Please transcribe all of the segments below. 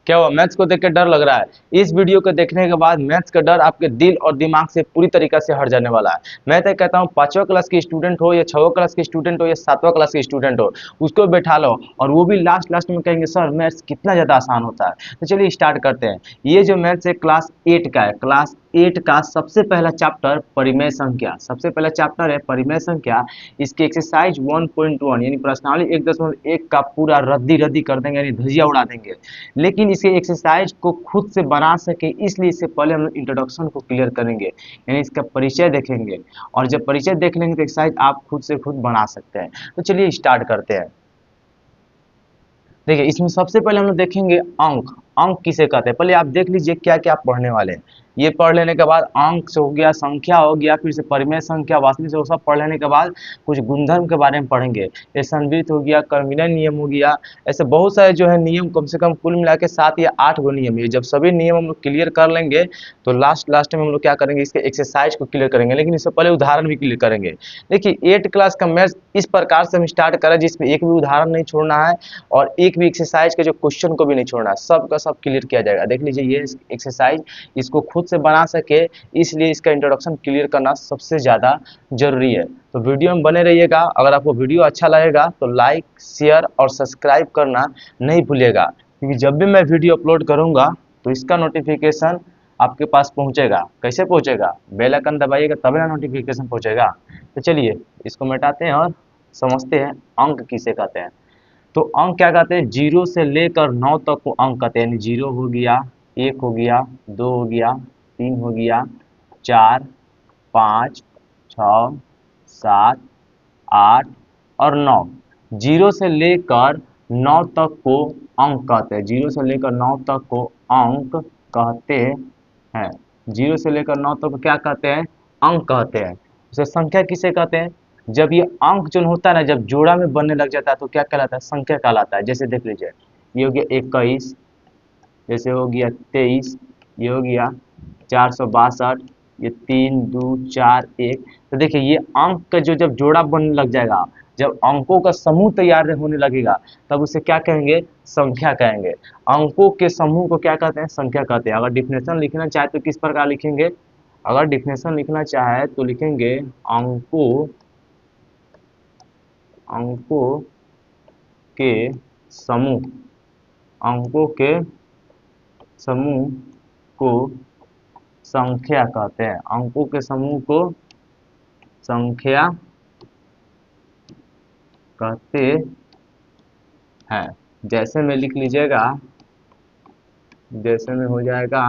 क्या हुआ, मैथ्स को देख के डर लग रहा है? इस वीडियो को देखने के बाद मैथ्स का डर आपके दिल और दिमाग से पूरी तरीके से हट जाने वाला है। मैं तो कहता हूँ 5वीं क्लास के स्टूडेंट हो या 6वीं क्लास के स्टूडेंट हो या 7वीं क्लास के स्टूडेंट हो, उसको बैठा लो और वो भी लास्ट लास्ट में कहेंगे सर मैथ्स कितना ज़्यादा आसान होता है। तो चलिए स्टार्ट करते हैं। ये जो मैथ्स है क्लास 8 का है, क्लास 8 का सबसे पहला चैप्टर परिमेय संख्या, सबसे पहला चैप्टर है परिमेय संख्या। इसकी एक्सरसाइज 1.1 यानी प्रश्नावली 1.1 का पूरा रद्दी रद्दी कर देंगे, यानी धजिया उड़ा देंगे। लेकिन इसे एक्सरसाइज को खुद से बना सके इसलिए इससे पहले हम लोग इंट्रोडक्शन को क्लियर करेंगे, यानी इसका परिचय देखेंगे। और जब परिचय देख लेंगे तो एक्सरसाइज आप खुद से खुद बना सकते हैं। तो चलिए स्टार्ट करते हैं। देखिए इसमें सबसे पहले हम लोग देखेंगे अंक। अंक किसे कहते हैं, पहले आप देख लीजिए क्या क्या आप पढ़ने वाले हैं। ये पढ़ लेने के बाद अंक से हो गया, संख्या हो गया, फिर से परिमेय संख्या, वास्तविक से, वो सब पढ़ लेने के बाद कुछ गुणधर्म के बारे में पढ़ेंगे। ये संवृत्त हो गया, कर्मीय नियम हो गया, ऐसे बहुत सारे जो है नियम, कम से कम कुल मिला के 7 या 8 गो नियम है। जब सभी नियम हम लोग क्लियर कर लेंगे तो लास्ट में हम लोग क्या करेंगे, इसके एक्सरसाइज को क्लियर करेंगे। लेकिन इससे पहले उदाहरण भी क्लियर करेंगे। देखिए 8 क्लास का मैथ्स इस प्रकार से हम स्टार्ट करें जिसमें एक भी उदाहरण नहीं छोड़ना है और एक भी एक्सरसाइज के जो क्वेश्चन को भी नहीं छोड़ना है, सब का सब क्लियर किया जाएगा। देख लीजिए ये एक्सरसाइज इसको खुद से बना सके इसलिए इसका इंट्रोडक्शन क्लियर करना सबसे ज़्यादा जरूरी है। तो वीडियो में बने रहिएगा। अगर आपको वीडियो अच्छा लगेगा तो लाइक, शेयर और सब्सक्राइब करना नहीं भूलिएगा, क्योंकि जब भी मैं वीडियो अपलोड करूँगा तो इसका नोटिफिकेशन आपके पास पहुँचेगा। कैसे पहुँचेगा, बेल आइकन दबाइएगा तभी ना नोटिफिकेशन पहुँचेगा। तो चलिए इसको मिटाते हैं और समझते हैं अंक किसे कहते हैं। तो अंक क्या कहते हैं, 0 से लेकर 9 तक को अंक कहते हैं। यानी 0 हो गया, 1 हो गया, 2 हो गया, 3 हो गया, 4, 5, 6, 7, 8 और 9। 0 से लेकर 9 तक को अंक कहते हैं। 0 से लेकर 9 तक को अंक कहते हैं। 0 से लेकर 9 तक को क्या कहते हैं, अंक कहते हैं। उसे संख्या किसे कहते हैं, जब ये अंक जो होता है ना, जब जोड़ा में बनने लग जाता है तो क्या कहलाता है, संख्या कहलाता है। जैसे देख लीजिए ये हो गया 21, जैसे हो गया 23, ये हो गया 462, ये 3, 2, 4, 1। तो देखिए ये अंक का जो जब जोड़ा बनने लग जाएगा, जब अंकों का समूह तैयार होने लगेगा तब उसे क्या कहेंगे, संख्या कहेंगे। अंकों के समूह को क्या कहते हैं, संख्या कहते हैं। अगर डिफिनेशन लिखना चाहे तो किस प्रकार लिखेंगे, अगर डिफिनेशन लिखना चाहे तो लिखेंगे अंकों अंकों के समूह, अंकों के समूह को संख्या कहते हैं। अंकों के समूह को संख्या कहते हैं। जैसे में लिख लीजिएगा, जैसे में हो जाएगा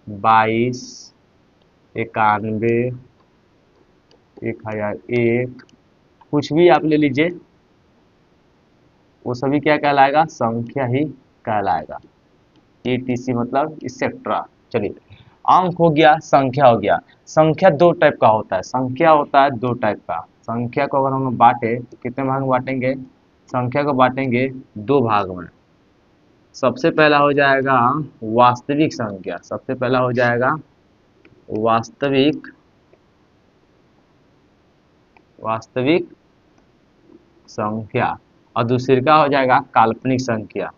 22, 91, 1001, कुछ भी आप ले लीजिए, वो सभी क्या कहलाएगा, संख्या ही कहलाएगा। ETC मतलब इसेट्रा। चलिए अंक हो गया, संख्या हो गया। संख्या दो टाइप का होता है, संख्या होता है दो टाइप का। संख्या को अगर हम बांटे तो कितने भाग में बांटेंगे, संख्या को बांटेंगे दो भाग में। सबसे पहला हो जाएगा वास्तविक संख्या, सबसे पहला हो जाएगा वास्तविक वास्तविक संख्या और दूसरी का हो जाएगा काल्पनिक संख्या।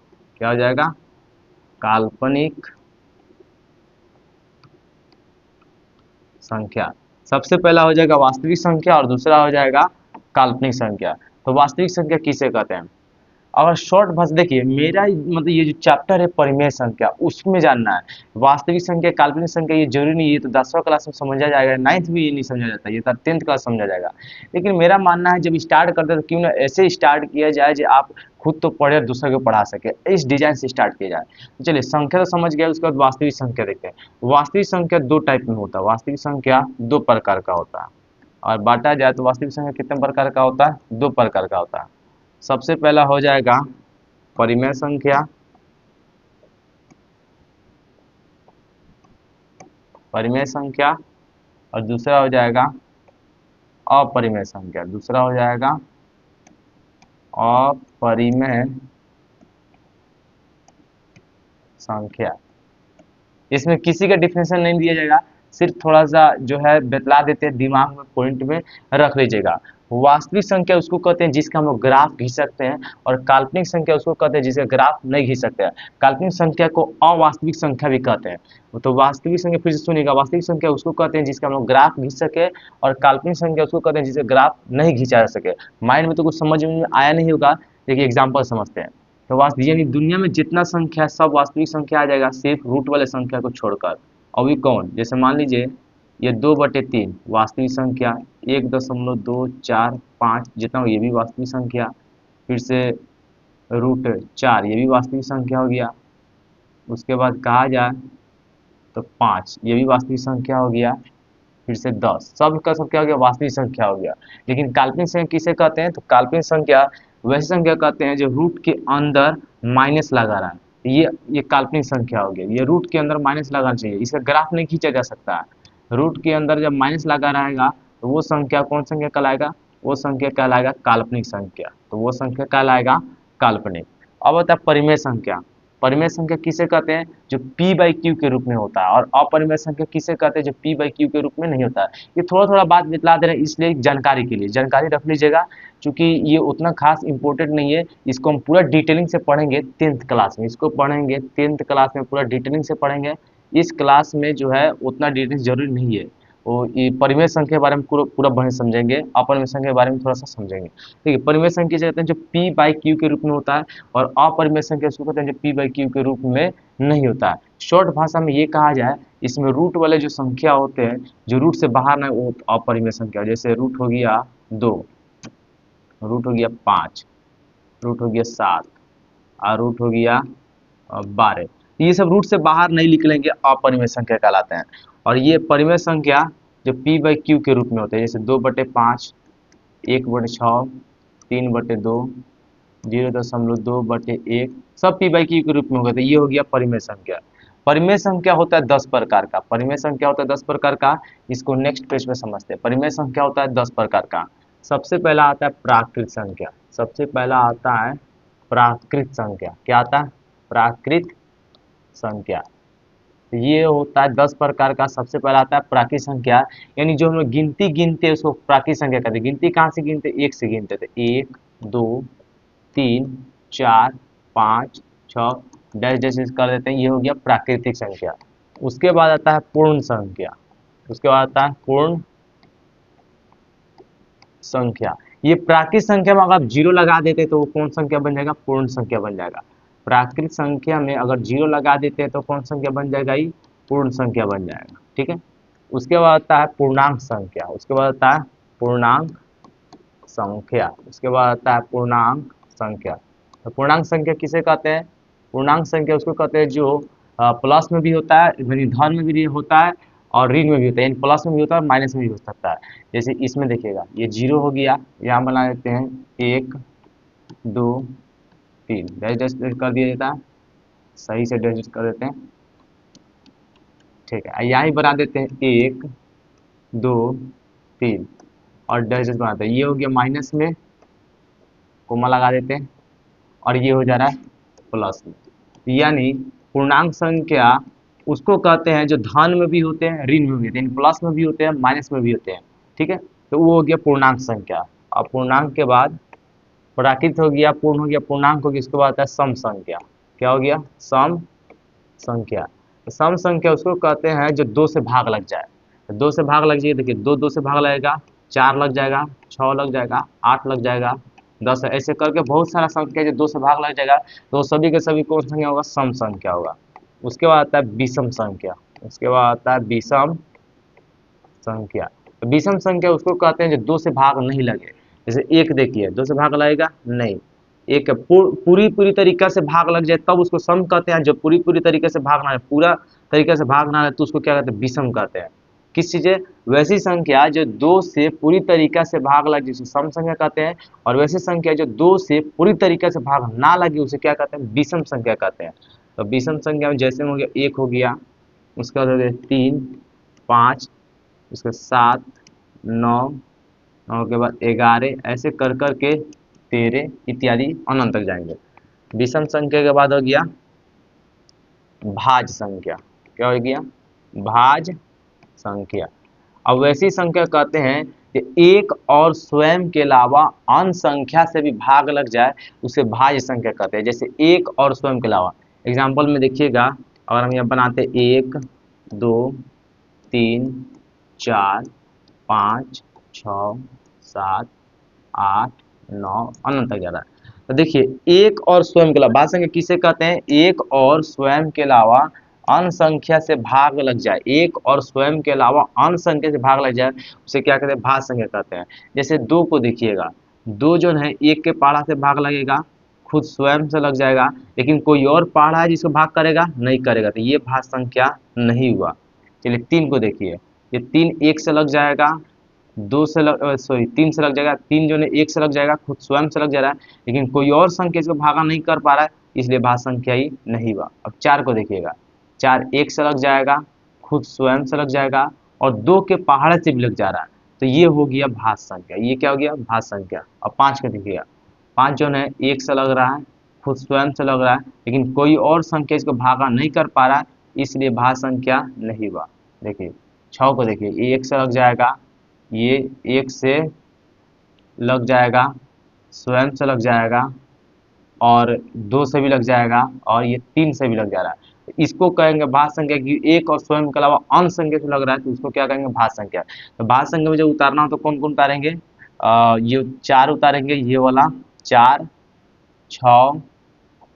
क्या हो जाएगा, काल्पनिक संख्या। सबसे पहला हो जाएगा वास्तविक संख्या और दूसरा हो जाएगा काल्पनिक संख्या। तो वास्तविक संख्या किसे कहते हैं, अगर शॉर्ट भाषा देखिए, मेरा मतलब ये जो चैप्टर है परिमेय संख्या उसमें जानना है। वास्तविक संख्या, काल्पनिक संख्या ये जरूरी नहीं, ये तो 10वीं क्लास में समझा जाएगा, 9th भी ये नहीं समझा जाता, ये तो 10th क्लास समझा जाएगा। लेकिन मेरा मानना है जब स्टार्ट करते हैं तो क्यों ना ऐसे स्टार्ट किया जाए जो आप खुद तो पढ़े और दूसरे को पढ़ा सके, इस डिजाइन से स्टार्ट किया जाए। तो चलिए संख्या तो समझ गया, उसके बाद वास्तविक संख्या देखते हैं। वास्तविक संख्या दो टाइप में होता है, वास्तविक संख्या दो प्रकार का होता है। और बांटा जाए तो वास्तविक संख्या कितने प्रकार का होता है, दो प्रकार का होता है। सबसे पहला हो जाएगा परिमेय संख्या, परिमेय संख्या, और दूसरा हो जाएगा अपरिमेय संख्या, दूसरा हो जाएगा अपरिमेय संख्या। इसमें किसी का डिफिनेशन नहीं दिया जाएगा, सिर्फ थोड़ा सा जो है बतला देते हैं, दिमाग में पॉइंट में रख लीजिएगा। वास्तविक संख्या उसको कहते हैं जिसका हम लोग ग्राफ खींच सकते हैं, और काल्पनिक संख्या उसको कहते हैं जिसका ग्राफ नहीं खींच सकते हैं। काल्पनिक संख्या को अवास्तविक संख्या भी कहते हैं। तो वास्तविक संख्या फिर से सुनिएगा, वास्तविक संख्या उसको कहते हैं जिसका हम लोग ग्राफ खींच सके, और काल्पनिक संख्या उसको कहते हैं जिसका ग्राफ नहीं खींचा जा सके। माइंड में तो कुछ समझ में आया नहीं होगा, देखिए एग्जाम्पल समझते हैं। तो वास्तविक यानी दुनिया में जितना संख्या है सब वास्तविक संख्या आ जाएगा, सिर्फ रूट वाले संख्या को छोड़कर। और भी कौन, जैसे मान लीजिए ये 2/3 वास्तविक संख्या, 1.245 जितना हो ये भी वास्तविक संख्या, फिर से √4 ये भी वास्तविक संख्या हो गया। उसके बाद कहा जाए तो 5 ये भी वास्तविक संख्या हो गया, फिर से 10 सब का सब क्या हो गया, वास्तविक संख्या हो गया। लेकिन काल्पनिक संख्या किसे कहते हैं, तो काल्पनिक संख्या वैसी संख्या कहते हैं जो रूट के अंदर माइनस लगा रहा है। ये काल्पनिक संख्या हो गया, ये रूट के अंदर माइनस लगाना चाहिए, इसका ग्राफ नहीं खींचा जा सकता है। रूट के अंदर जब माइनस लगा रहेगा तो वो संख्या कौन संख्या कहलाएगा, वो संख्या कहलाएगा काल्पनिक संख्या। तो वो संख्या कहलाएगा काल्पनिक। अब होता है परिमेय संख्या। परिमेय संख्या किसे कहते हैं, जो p/q के रूप में होता है, और अपरिमेय संख्या किसे कहते हैं, जो p/q के रूप में नहीं होता है। ये थोड़ा थोड़ा बात बतला दे रहे हैं, इसलिए जानकारी के लिए जानकारी रख लीजिएगा, क्योंकि ये उतना खास इंपॉर्टेंट नहीं है। इसको हम पूरा डिटेलिंग से पढ़ेंगे 10th क्लास में, इसको पढ़ेंगे 10th क्लास में पूरा डिटेलिंग से पढ़ेंगे। इस क्लास में जो है उतना डिटेल्स जरूरी नहीं है, वो ये परिमेय संख्या के बारे में पूरा बढ़िया समझेंगे, अपरिमेय संख्या के बारे में थोड़ा सा समझेंगे। ठीक है, परिमेय संख्या किसे कहते हैं, जो p/q के रूप में होता है, और अपरिमेय संख्या उसको कहते हैं जो p/q के रूप में नहीं होता है। शॉर्ट भाषा में ये कहा जाए, इसमें रूट वाले जो संख्या होते हैं, जो रूट से बाहर ना वो अपरिमेय संख्या, जैसे रूट हो गया 2, रूट हो गया 5, रूट हो गया 7, और रूट हो गया 12। ये सब रूट से बाहर नहीं निकलेंगे, अपरिमेय संख्या कहलाते हैं। और ये परिमेय संख्या जो p/q के रूप में होते हैं, जैसे 2/5, 1/6, 3/2, 0.2/1 सब p/q के रूप में होगा। तो ये हो गया परिमेय संख्या। परिमेय संख्या होता है 10 प्रकार का। परिमेय संख्या होता है 10 प्रकार का, इसको नेक्स्ट पेज पे समझते हैं। परिमेय संख्या होता है 10 प्रकार का। सबसे पहला आता है प्राकृत संख्या। सबसे पहला आता है प्राकृत संख्या। क्या आता है, प्राकृत संख्या। तो ये होता है 10 प्रकार का। सबसे पहला आता है प्राकृत संख्या, यानी जो हम लोग गिनती गिनते हैं उसको प्राकृत संख्या कहते हैं। गिनती कहाँ से गिनते, 1 से गिनते थे, 1 2 3 4 5 6 डैश डैश कर देते हैं, ये हो गया प्राकृतिक संख्या। उसके बाद आता है पूर्ण संख्या। उसके बाद आता है पूर्ण संख्या। ये प्राकृत संख्या में अगर आप 0 लगा देते तो वो कौन संख्या बन जाएगा, पूर्ण संख्या बन जाएगा। प्राकृत संख्या में अगर 0 लगा देते हैं तो कौन संख्या बन जाएगा, ये पूर्ण संख्या बन जाएगा। ठीक है, उसके बाद आता है पूर्णांक संख्या। उसके बाद आता है पूर्णांक संख्या। उसके बाद आता है पूर्णांक संख्या। तो पूर्णांक संख्या किसे कहते हैं, पूर्णांक संख्या उसको कहते हैं जो प्लस में भी होता है, यानी धन में भी होता है, और ऋण में भी होता है, यानी प्लस में भी होता है, माइनस में भी हो सकता है। जैसे इसमें देखिएगा ये 0 हो गया, यहाँ बना देते हैं 1 2 3 डैश डैश कर दिया जाता है, सही से डैश कर देते हैं। ठीक है, यहाँ ही बना देते हैं 1 2 3 और डैश डैश बनाते हैं। ये हो गया माइनस में, कोमा लगा देते हैं, और ये हो जा रहा है प्लस में। यानी पूर्णांक संख्या उसको कहते हैं जो धन में भी होते हैं, ऋण में भी होते हैं, प्लस में भी होते हैं, माइनस में भी होते हैं। ठीक है, तो वो हो गया पूर्णांक संख्या। और पूर्णांक के बाद प्राकृत हो गया, पूर्ण हो गया, पूर्णांक हो गया, इसके बाद आता है सम संख्या। क्या हो गया, सम संख्या। तो सम संख्या उसको कहते हैं जो 2 से भाग लग जाए। तो 2 से भाग लग जाएगा, देखिए 2 2 से भाग लगेगा, 4 लग जाएगा, 6 लग जाएगा, 8 लग जाएगा, 10, ऐसे करके बहुत सारा संख्या जो 2 से भाग लग जाएगा, तो सभी के सभी कौन संख्या होगा, सम संख्या होगा। उसके बाद आता है विषम संख्या। उसके बाद आता है विषम संख्या। तो विषम संख्या उसको कहते हैं जो 2 से भाग नहीं लगे। जैसे 1 देखिए 2 से भाग लगेगा नहीं, एक पूरी तरीका से भाग लग जाए तब उसको सम कहते हैं। जो पूरी तरीके से भाग ना है, पूरा तरीके से भाग ना है, तो उसको क्या कहते हैं, विषम कहते हैं। किस चीज़, वैसी संख्या जो 2 से पूरी तरीका से भाग लगे उसे सम संख्या कहते हैं, और वैसी संख्या जो 2 से पूरी तरीके से भाग ना लगे उसे क्या कहते हैं, विषम संख्या कहते हैं। तो विषम संख्या में जैसे हो गया 1 हो गया, उसके बाद हो गया 3 5, उसके 7 9, 9 के बाद 11, ऐसे कर कर के 13 इत्यादि अनंत तक जाएंगे। विषम संख्या के बाद हो गया भाज्य संख्या। क्या हो गया, भाज्य संख्या। अब वैसी संख्या कहते हैं कि एक और स्वयं के अलावा अन्य संख्या से भी भाग लग जाए उसे भाज्य संख्या कहते हैं। जैसे एक और स्वयं के अलावा, एग्जाम्पल में देखिएगा, अगर हम यहाँ बनाते 1 2 3 4 5 6 7 8 9 अनंत तक जा रहा है। तो देखिए एक और स्वयं के अलावा भाज्य संख्या किसे कहते हैं? एक और स्वयं के अलावा अन्य संख्या से भाग लग जाए, एक और स्वयं के अलावा अन्य संख्या से भाग लग जाए उसे क्या कहते हैं? भाज्य संख्या कहते हैं। जैसे 2 को देखिएगा, 2 जो है एक के पहाड़ा से भाग लगेगा, खुद स्वयं से लग जाएगा, लेकिन कोई और पहाड़ा है जिसको भाग करेगा? नहीं करेगा, तो ये भाज्य संख्या नहीं हुआ। चलिए 3 को देखिए, ये 3 एक से लग जाएगा, 2 से सॉरी 3 से लग जाएगा, 3 जो है 1 से लग जाएगा, खुद स्वयं से लग जा रहा है, लेकिन कोई और संख्या इसको भागा नहीं कर पा रहा है, इसलिए भाज्य संख्या ही नहीं हुआ। अब 4 को देखिएगा, 4 1 से लग जाएगा, खुद स्वयं से लग जाएगा और 2 के पहाड़े से भी लग जा रहा है, तो ये हो गया भाज्य संख्या। ये क्या हो गया? भाज्य संख्या। अब 5 को देखिएगा, 5 जो है 1 से लग रहा है, खुद स्वयं से लग रहा है, लेकिन कोई और संख्या इसको भागा नहीं कर पा रहा है, इसलिए भाज्य संख्या नहीं हुआ। देखिए 6 को देखिए, ये 1 से लग जाएगा, ये 1 से लग जाएगा, स्वयं से लग जाएगा और 2 से भी लग जाएगा और ये 3 से भी लग जा रहा है, तो इसको कहेंगे भाज्य संख्या। कि एक और स्वयं के अलावा अन्य संख्या से लग रहा है तो उसको क्या कहेंगे? भाज्य संख्या। तो भाज्य संख्या में जब उतारना हो तो कौन कौन उतारेंगे? ये 4 उतारेंगे, ये वाला 4 6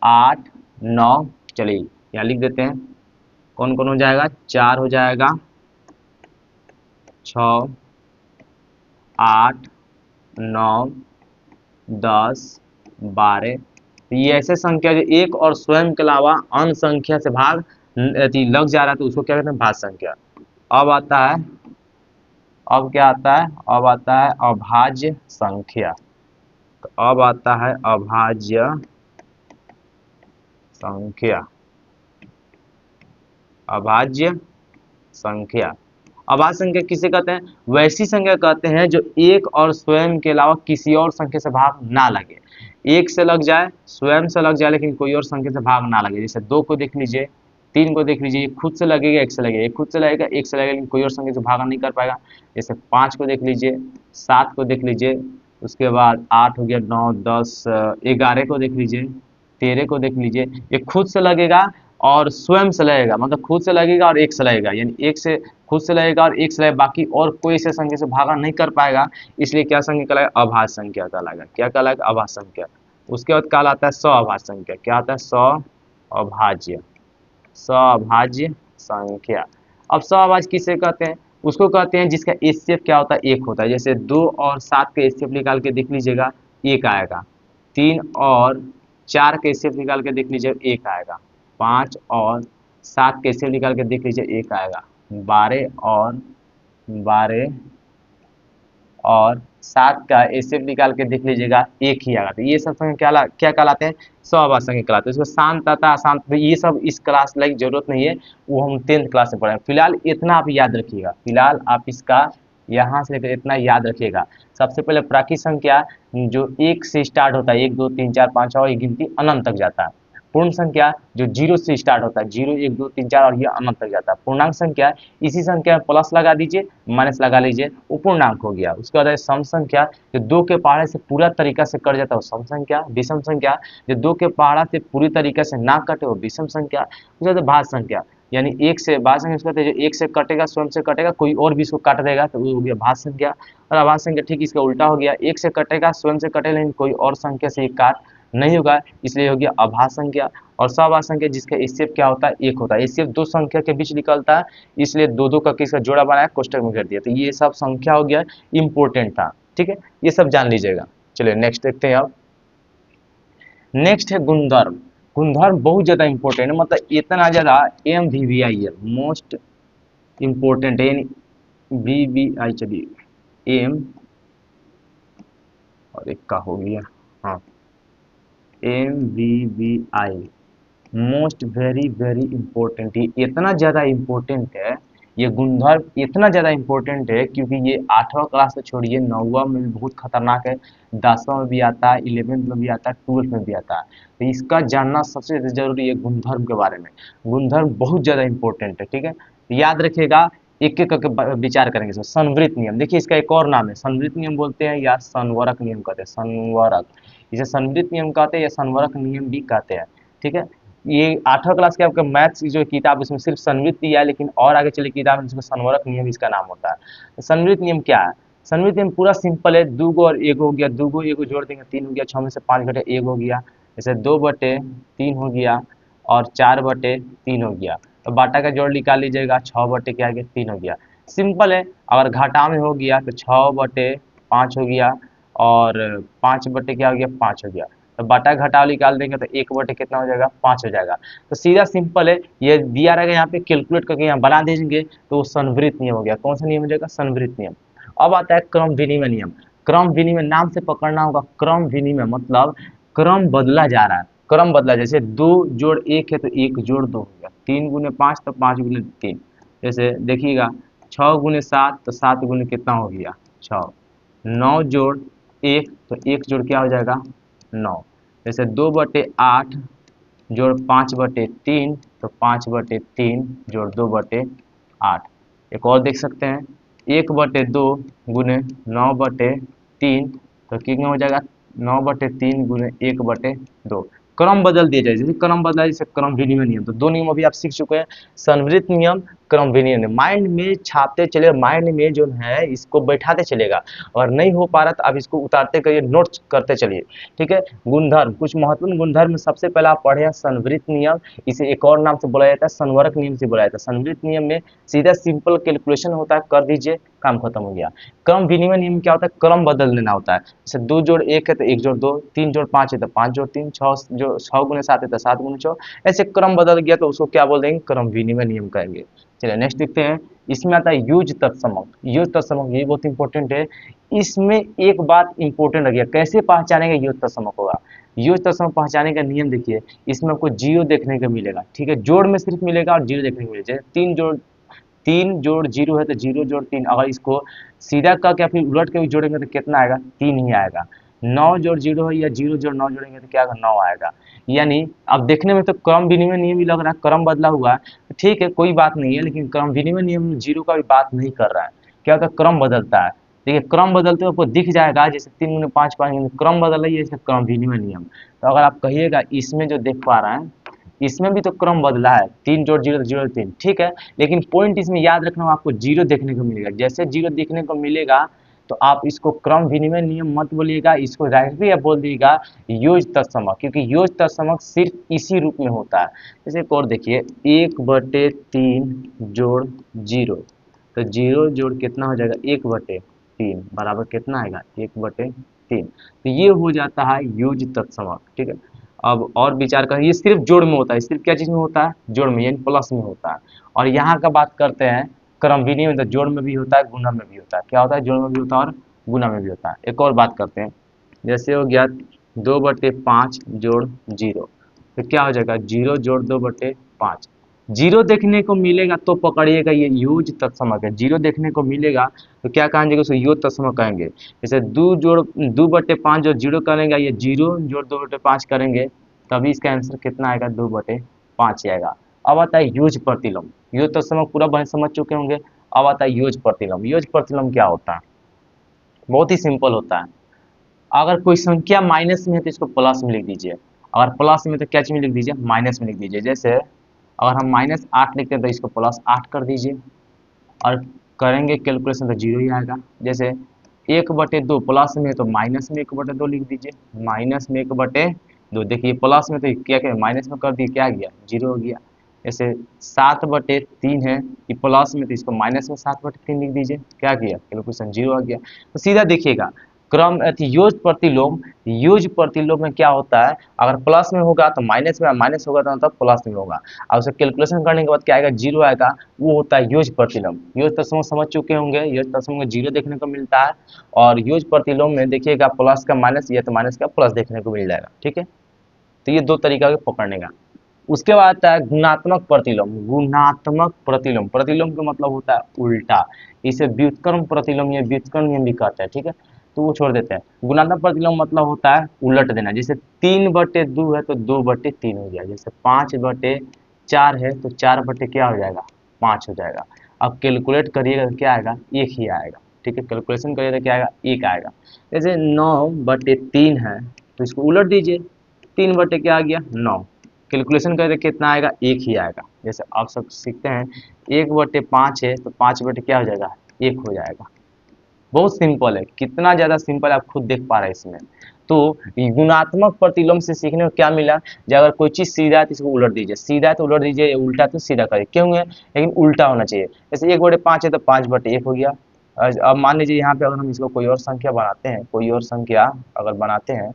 8 9। चलिए यहाँ लिख देते हैं, कौन कौन हो जाएगा? 4 हो जाएगा, 6 8 9 10 12। ये ऐसे संख्या जो एक और स्वयं के अलावा अन्य संख्या से भाग लग जा रहा है तो उसको क्या कहते हैं? भाज्य संख्या। अब आता है, अब क्या आता है? अब आता है अभाज्य संख्या। तो अब आता है अभाज्य संख्या। अभाज्य संख्या, अभाज्य संख्या किसे कहते हैं? वैसी संख्या कहते हैं जो एक और स्वयं के अलावा किसी और संख्या से भाग ना लगे। एक से लग जाए, स्वयं से लग जाए, लेकिन कोई और संख्या से भाग ना लगे। जैसे 2 को देख लीजिए, 3 को देख लीजिए, खुद से लगेगा, एक से लगेगा, एक खुद से लगेगा, एक से लगेगा, लेकिन कोई और संख्या से भागा नहीं कर पाएगा। जैसे 5 को देख लीजिए, 7 को देख लीजिए, उसके बाद 8 हो गया, 9 10 11 को देख लीजिए, 13 को देख लीजिए। ये खुद से लगेगा और स्वयं से लगेगा, मतलब खुद से लगेगा और एक से लगेगा, यानी एक से खुद से लगेगा और एक से लगेगा, बाकी और कोई से संख्या से भागा नहीं कर पाएगा, इसलिए क्या संख्या कहलाएगा? अभाज्य संख्या कहलाएगा। क्या कहलाएगा? अभाज्य संख्या। उसके बाद कहलाता है सअभाज्य संख्या। क्या आता है? सअभाज्य, सअभाज्य संख्या। अब सअभाज्य किसे कहते हैं? उसको कहते हैं जिसका एचसीएफ क्या होता है? 1 होता है। जैसे 2 और 7 के एचसीएफ निकाल के देख लीजिएगा, 1 आएगा। 3 और 4 के एचसीएफ निकाल के देख लीजिए, 1 आएगा। 5 और 7 के एचसीएफ निकाल के देख लीजिए, 1 आएगा। 12 और 7 का एचसीएफ निकाल के देख लीजिएगा, 1 ही आएगा। तो ये सब संख्या क्या कहलाते हैं? सअभाज्य संख्या कहलाते हैं। इसमें शांत तथा अशांत, ये सब इस क्लास लाइक जरूरत नहीं है, वो हम 10th क्लास में पढ़ेंगे। फिलहाल इतना आप याद रखिएगा, फिलहाल आप इसका यहाँ से लेकर इतना याद रखिएगा। सबसे पहले प्राकृत संख्या जो 1 से स्टार्ट होता है, 1 2 3 4 5 6 और ये गिनती अनंत तक जाता है। पूर्ण संख्या जो 0 से स्टार्ट होता है, 0 1 2 3 4 और ये अनंत तक जाता है। पूर्णांक संख्या, इसी संख्या में प्लस लगा दीजिए, माइनस लगा लीजिए, वो पूर्णांक हो गया। उसके बाद है सम संख्या, जो 2 के पहाड़े से पूरा तरीका से कट जाता है वो सम संख्या। विषम संख्या, जो 2 के पहाड़ा से पूरी तरीके से ना कटे वो विषम संख्या। उसके बाद भाज्य संख्या, यानी 1 से भाज्य संख्या कहते हैं जो 1 से कटेगा, स्वयं से कटेगा, कोई और भी इसको काट देगा तो वो हो गया भाज्य संख्या। और अभाज्य संख्या ठीक इसका उल्टा हो गया, 1 से कटेगा, स्वयं से कटेगा, लेकिन कोई और संख्या से ये काट नहीं होगा, इसलिए हो गया अभाज्य संख्या। और सअभाज्य संख्या जिसका एचसीएफ क्या होता है? 1 होता है। एचसीएफ 2 संख्या के बीच निकलता है, इसलिए 2 का किसका जोड़ा बनाया, कोष्टक में कर दिया। तो ये सब संख्या हो गया, इंपॉर्टेंट था, ठीक है, ये सब जान लीजिएगा। चलिए नेक्स्ट देखते हैं। अब नेक्स्ट है गुणधर्म। गुणधर्म बहुत ज्यादा इंपॉर्टेंट है, मतलब इतना ज्यादा MVVI है, मोस्ट इंपॉर्टेंट है, VVI। चलिए एम और एक का हो गया, हाँ, MVVI most very very important है। इतना ज़्यादा इंपॉर्टेंट है ये गुणधर्म, इतना ज़्यादा इंपॉर्टेंट है क्योंकि ये 8वां क्लास से छोड़िए 9वां में भी बहुत खतरनाक है, 10वां में भी आता है, 11th में भी आता है, 12th में भी आता है। तो इसका जानना सबसे ज़्यादा जरूरी है गुणधर्म के बारे में। गुणधर्म बहुत ज़्यादा इंपॉर्टेंट है, ठीक है, याद रखिएगा। एक एक करके विचार करेंगे इसमें। संवृत नियम, देखिए इसका एक और नाम है, संवृत नियम बोलते हैं या संवरक नियम कहते हैं, संवरक, इसे संवृत नियम कहते हैं या संवरक नियम भी कहते हैं। ठीक है, ये 8वीं क्लास के आपका मैथ्स की जो किताब उसमें सिर्फ संवृत दिया है, लेकिन और आगे चले किताब में इसमें संवरक नियम इसका नाम होता है। तो संवृत नियम क्या है? संवृत नियम पूरा सिंपल है, 2 गो और 1 हो गया, 2 गो 1 गो जोड़ देंगे 3 हो गया, 6 में से 5 घटे 1 हो गया, जैसे 2/3 हो गया और 4/3 हो गया। तो बाटा का जोड़ निकाल लीजिएगा, 6 बटे क्या आ गया 3 हो गया। सिंपल है। अगर घाटा में हो गया तो 6/5 हो गया और 5 बटे क्या हो गया 5 हो गया। तो बाटा घटाव निकाल देंगे तो 1 बटे कितना हो जाएगा 5 हो जाएगा। तो सीधा सिंपल है, ये दिया रहेगा यहाँ पे, कैलकुलेट करके यहाँ बना दीजिए तो वो संवृत नियम हो गया। कौन सा नियम हो जाएगा? संवृत नियम। अब आता है क्रम विनिमय नियम। क्रम विनिमय नाम से पकड़ना होगा, क्रम विनिमय मतलब क्रम बदला जा रहा है, क्रम बदला, जैसे 2 जोड़ 1 है तो 1 जोड़ 2 हो गया, 3 गुने 5 तो 5 गुने 3, जैसे देखिएगा 6 गुने 7 तो 7 गुने कितना हो गया 6, 9 जोड़ 1 तो 1 जोड़ क्या हो जाएगा 9, जैसे 2/8 जोड़ 5/3 तो 5/3 जोड़ 2/8। एक और देख सकते हैं, 1/2 गुने 9/3 तो कितना हो जाएगा 9/3 गुने 1/2। क्रम बदल दिया जाए, जैसे क्रम बदला जैसे क्रम विनिमय नियम, तो 2 नियम अभी आप सीख चुके हैं, संवृत नियम, क्रम विनिमय नियम। माइंड में छापते चले, माइंड में जो है इसको बैठाते चलेगा, और नहीं हो पा रहा तो आप इसको उतारते करिए, नोट्स करते चलिए। ठीक है, गुणधर्म, कुछ महत्वपूर्ण गुणधर्म, सबसे पहले आप पढ़े हैं संवृत नियम, इसे एक और नाम से बोला जाता है संवरक नियम से बोला जाता है। संवृत नियम में सीधा सिंपल कैलकुलेशन होता है, कर दीजिए काम खत्म हो गया। क्रम विनिमय नियम क्या होता है? क्रम बदल देना होता है, जैसे 2 जोड़ 1 है तो 1 जोड़ 2, 3 जोड़ 5 है तो 5 जोड़ 3, 6 गुने 7 है तो 7 गुने 6, ऐसे क्रम बदल गया तो उसको क्या बोल देंगे? क्रम विनिमय नियम कहेंगे। चलिए नेक्स्ट देखते हैं, इसमें आता है यूज तत्समक। यूज तत्समक ये बहुत इंपॉर्टेंट है, इसमें एक बात इंपॉर्टेंट रह गया, कैसे पहचानेंगे यूज तत्समक होगा? यूज तत्समक पहचाने का नियम देखिए, इसमें आपको जीरो देखने को मिलेगा, ठीक है, जोड़ में सिर्फ मिलेगा और जीरो देखने को मिलेगा। 3 जोड़ 0 है तो 0 जोड़ 3, अगर इसको सीधा करके फिर उलट के भी जोड़ेंगे तो कितना आएगा 3 ही आएगा। 9 जोड़ 0 है या 0 जोड़ 9 जोड़ेंगे तो क्या आएगा 9 आएगा। यानी अब देखने में तो क्रम विनिमय नियम ही लग रहा है, क्रम बदला हुआ है, ठीक है कोई बात नहीं है, लेकिन क्रम विनिमय नियम जीरो का भी बात नहीं कर रहा है। क्या होता है? क्रम बदलता है। देखिए क्रम बदलते हुए आपको दिख जाएगा, जैसे 3 गुने 5 5 क्रम बदल रही है, इसका क्रम विनिमय नियम। तो अगर आप कहिएगा इसमें जो देख पा रहे हैं, इसमें भी तो क्रम बदला है, 3 जोड़ 0 0 3, ठीक है, लेकिन पॉइंट इसमें याद रखना, आपको जीरो देखने को मिलेगा। जैसे जीरो देखने को मिलेगा तो आप इसको क्रम विनिमय नियम मत बोलिएगा, इसको डायरेक्टली आप बोल दीजिएगा योज तत्समक, क्योंकि योज तत्समक सिर्फ इसी रूप में होता है। जैसे एक और देखिए, 1/3 जोड़ 0, तो 0 जोड़ कितना हो जाएगा 1/3 बराबर कितना आएगा 1/3, तो ये हो जाता है योज तत्समक। ठीक है, अब और विचार करें, ये सिर्फ जोड़ में होता है, सिर्फ क्या चीज में होता है? जोड़ में, यानी प्लस में होता है। और यहाँ का बात करते हैं क्रम विनिमय, तो जोड़ में भी होता है, गुणा में भी होता है। क्या होता है? जोड़ में भी होता है और गुणा में भी होता है। एक और बात करते हैं, जैसे हो गया 2/5 जोड़ 0, तो क्या हो जाएगा 0 जोड़ 2/5। जीरो देखने को मिलेगा तो पकड़िएगा ये यूज तत्समक है, जीरो देखने को मिलेगा तो क्या कहेंगे उसको? योग तत्समक कहेंगे। जैसे 2/5 जो जीरो करेंगे, ये 0 जोड़ 2/5 करेंगे, तभी इसका आंसर कितना आएगा 2/5 आएगा। अब आता है यूज प्रतिलोम। योग तत्समक पूरा बने समझ चुके होंगे। अब आता है यूज प्रतिलोम। यूज प्रतिलोम क्या होता है? बहुत ही सिंपल होता है, अगर कोई संख्या माइनस में है तो इसको प्लस में लिख दीजिए, अगर प्लस में तो क्या चीज में लिख दीजिए? माइनस में लिख दीजिए। जैसे अगर हम -8 लिखते हैं तो इसको +8 कर दीजिए, और करेंगे कैलकुलेशन तो जीरो ही आएगा। जैसे 1/2 प्लस में है तो माइनस में 1/2 लिख दीजिए, माइनस में 1/2, देखिए प्लस में तो क्या क्या माइनस में कर दिए, क्या गया जीरो हो गया। जैसे 7/3 है, ये प्लस में तो इसको माइनस में 7/3 लिख दीजिए, क्या किया कैलकुलेशन जीरो आ गया। तो सीधा देखिएगा क्रम योज प्रतिलोम, योज प्रतिलोम में क्या होता है? अगर प्लस में होगा तो माइनस में, माइनस होगा तो मतलब प्लस में होगा, और उसे कैलकुलेशन करने के बाद क्या आएगा? जीरो आएगा। वो होता है योज प्रतिलोम। योज तत्समक समझ चुके होंगे, योज तत्समक में जीरो देखने को मिलता है, और योज प्रतिलोम में देखिएगा प्लस का माइनस या तो माइनस का प्लस देखने को मिल जाएगा। ठीक है, तो ये 2 तरीका के पकड़ने का। उसके बाद आता है गुणात्मक प्रतिलोम। गुणात्मक प्रतिलोम, प्रतिलोम का मतलब होता है उल्टा, इसे व्युत्क्रम प्रतिलोम या व्युत्क्रम नियम भी कहते हैं। ठीक है, तो वो छोड़ देते हैं। गुणात्मक प्रतिलोम मतलब होता है उलट देना, जैसे 3/2 है तो 2/3 हो गया, जैसे 5/4 है तो 4 बटे क्या हो जाएगा 5 हो जाएगा। अब कैलकुलेट करिएगा तो क्या आएगा, एक ही आएगा। ठीक है, कैलकुलेशन करिएगा तो क्या आएगा, एक आएगा। जैसे 9/3 है तो इसको उलट दीजिए, 3 बटे क्या आ गया 9, कैलकुलेशन करें तो कितना आएगा, एक ही आएगा। जैसे आप सब सीखते हैं 1/5 है तो 5 बटे क्या हो जाएगा, एक हो जाएगा। बहुत सिंपल है, कितना ज़्यादा सिंपल आप खुद देख पा रहे हैं इसमें। तो गुणात्मक प्रतिलोम से सीखने को क्या मिला, जब अगर कोई चीज़ सीधा है तो इसको उलट दीजिए, सीधा है तो उलट दीजिए, उल्टा तो सीधा करिए, क्यों है, लेकिन उल्टा होना चाहिए। जैसे 1/5 है तो 5/1 हो गया। अब मान लीजिए यहाँ पे अगर हम इसको कोई और संख्या बनाते हैं, कोई और संख्या अगर बनाते हैं,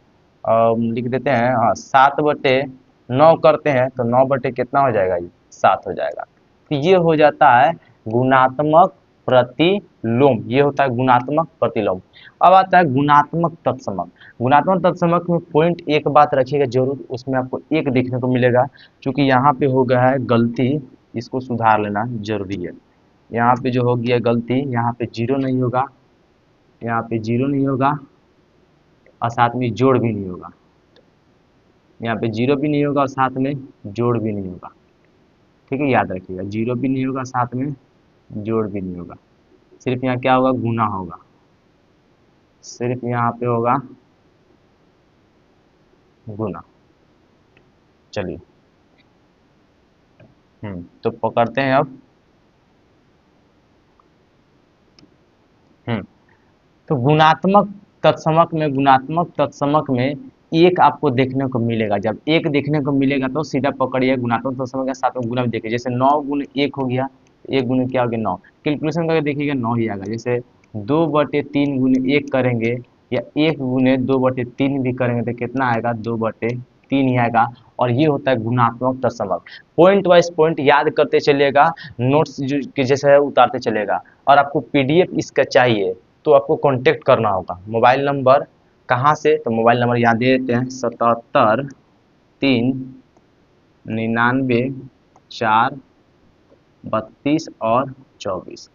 लिख देते हैं, हाँ 7/9 करते हैं तो 9 बटे कितना हो जाएगा, ये 7 हो जाएगा। तो ये हो जाता है गुणात्मक प्रतिलोम, ये होता है गुणात्मक प्रतिलोम। अब आता है गुणात्मक तत्समक। गुणात्मक तत्समक में पॉइंट एक बात रखिएगा जरूर, उसमें आपको एक देखने को मिलेगा, क्योंकि यहाँ पे हो गया है गलती, इसको सुधार लेना जरूरी है। यहाँ पे जो हो गया गलती, यहाँ पे जीरो नहीं होगा, यहाँ पे जीरो नहीं होगा, और साथ में जोड़ भी नहीं होगा, यहाँ पे जीरो भी नहीं होगा और साथ में जोड़ भी नहीं होगा। ठीक है, याद रखिएगा, जीरो भी नहीं होगा, साथ में जोड़ भी नहीं होगा, सिर्फ यहाँ क्या होगा, गुना होगा, सिर्फ यहाँ पे होगा गुना। चलिए, तो पकड़ते हैं अब। हम्म तो गुणात्मक तत्समक में एक आपको देखने को मिलेगा। जब एक देखने को मिलेगा तो सीधा पकड़िए, गुणात्मक तत्समक के साथ में गुना भी देखिए। जैसे 9 × 1 हो गया, 1 गुने क्या हो गया 9, कैलकुलेशन करके देखिएगा 9 ही आएगा। जैसे 2/3 × 1 करेंगे या 1 गुने 2/3 भी करेंगे तो कितना आएगा, 2/3 ही आएगा। और ये होता है गुणात्मक तत्समक। पॉइंट वाइज पॉइंट याद करते चलिएगा, नोट्स जो कि जैसे है उतारते चलेगा। और आपको पीडीएफ इसका चाहिए तो आपको कांटेक्ट करना होगा। मोबाइल नंबर कहाँ से, तो मोबाइल नंबर यहाँ दे देते हैं, 77 3 99 4 32 और 24।